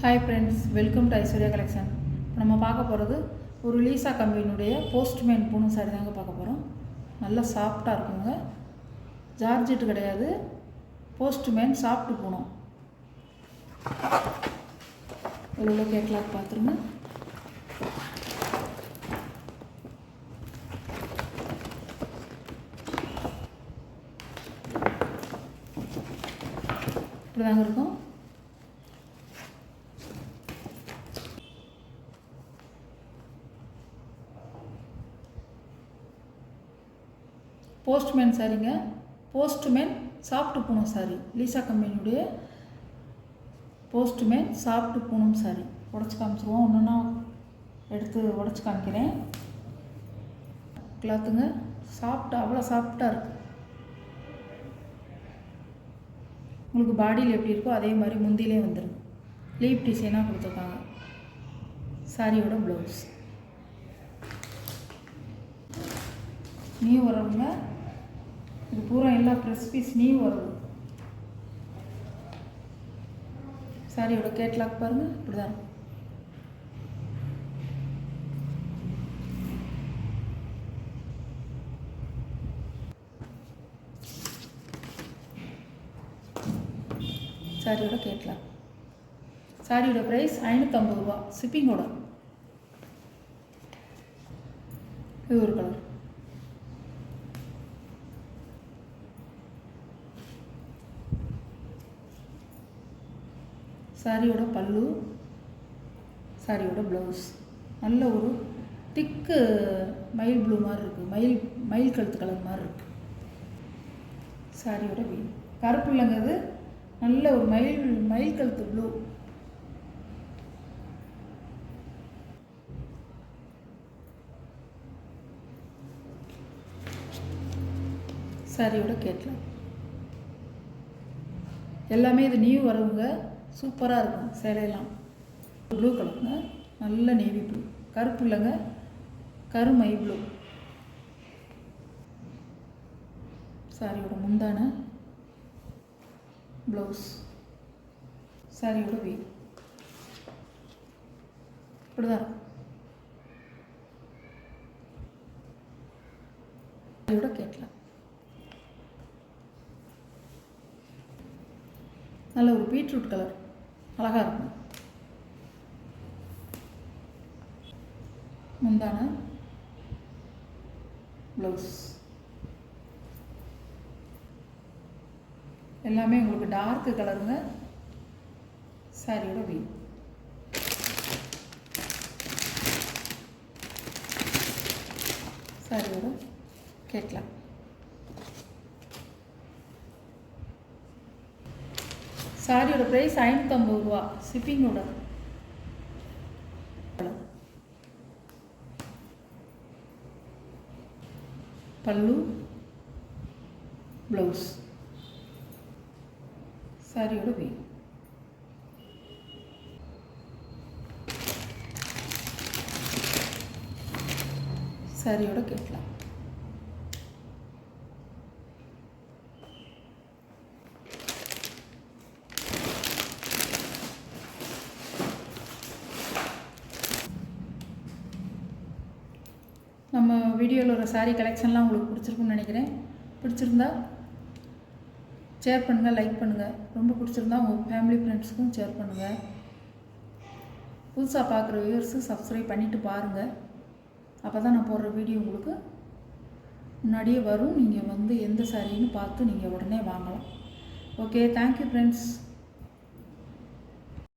Hi friends, welcome to Aishwarya collection. நம்ம பார்க்க போகிறது ஒரு லீசா கம்பெனியுடைய போஸ்ட்மேன் பூனம் சாரி தாங்க பார்க்க போகிறோம். நல்லா சாஃப்டாக இருக்குங்க, ஜார்ஜெட்டு கிடையாது, போஸ்ட்மேன் சாஃப்ட் பூனம். எவ்வளோ கேட்கலாம் பார்த்துருங்க. இப்படி தாங்க இருக்கும். போஸ்ட்மேன் சாரிங்க, postman soft Poonam sorry, Lisa கம்பெனியுடைய போஸ்ட்மேன் சாஃப்ட் பூனம் சாரி. உடச்சி காமிச்சிருவோம், ஒன்றுன்னா எடுத்து உடச்சி காமிக்கிறேன். கிளாத்துங்க சாஃப்டாக, அவ்வளோ சாஃப்டாக இருக்குது. உங்களுக்கு பாடியில் எப்படி இருக்கோ அதே மாதிரி முந்திலே வந்துடும். லீப் டிசைனாக கொடுத்துருக்காங்க. சாரியோட ப்ளவுஸ் நீ வரவுங்க. இது பூரா எல்லா ப்ரெஸ் பீஸ் நீ வரும். சாரியோட கேட்லாக் பாருங்கள், இப்படிதான். சாரியோட கேட்லாக். சாரியோட ப்ரைஸ் 550 ரூபா, ஷிப்பிங்கோட. இது ஒரு கலர். சாரியோட பல்லு, சாரியோட ப்ளவுஸ். நல்ல ஒரு திக்கு மயில் ப்ளூ மாதிரி இருக்குது, மயில் கழுத்து கலர் மாதிரி இருக்குது. சாரியோட வீ கருப்பு இல்லைங்கிறது, நல்ல ஒரு மயில் கழுத்து ப்ளூ. சாரியோட கேட்லாம். எல்லாமே இது நியூ வரவுங்க, சூப்பராக இருக்கும். சேலையெல்லாம் ப்ளூ கலருங்க, நல்ல நேவி ப்ளூ. கருப்பு இல்லைங்க, கருமை ப்ளூ. சாரியோட முந்தான, ப்ளவுஸ், சாரியோட வீ. இப்படிதான் சாரியோட கேட்கலாம். நல்ல ஒரு பீட்ரூட் கலர், அழகாக இருக்கும். முந்தான, ப்ளவுஸ் எல்லாமே உங்களுக்கு டார்க் கலருங்க. சாரியோட வீ. சாரியோட கேட்லாம். சாரியோட ப்ரைஸ் 550 ரூபா, ஷிப்பிங்கோட. பல்லு, ப்ளவுஸ், சாரியோட வீ. சாரியோட கேட்லாம். நம்ம வீடியோவில் ஒரு சாரீ கலெக்ஷன்லாம் உங்களுக்கு பிடிச்சிருக்குன்னு நினைக்கிறேன். பிடிச்சிருந்தா ஷேர் பண்ணுங்கள், லைக் பண்ணுங்கள். ரொம்ப பிடிச்சிருந்தா உங்கள் ஃபேமிலி ஃப்ரெண்ட்ஸுக்கும் ஷேர் பண்ணுங்கள். புதுசாக பார்க்குற வியூவர்ஸு சப்ஸ்கிரைப் பண்ணிவிட்டு பாருங்கள். அப்போ தான் நான் போடுற வீடியோ உங்களுக்கு முன்னாடியே வரும். நீங்கள் வந்து எந்த சாரின்னு பார்த்து நீங்கள் உடனே வாங்கலாம். Okay, thank you friends.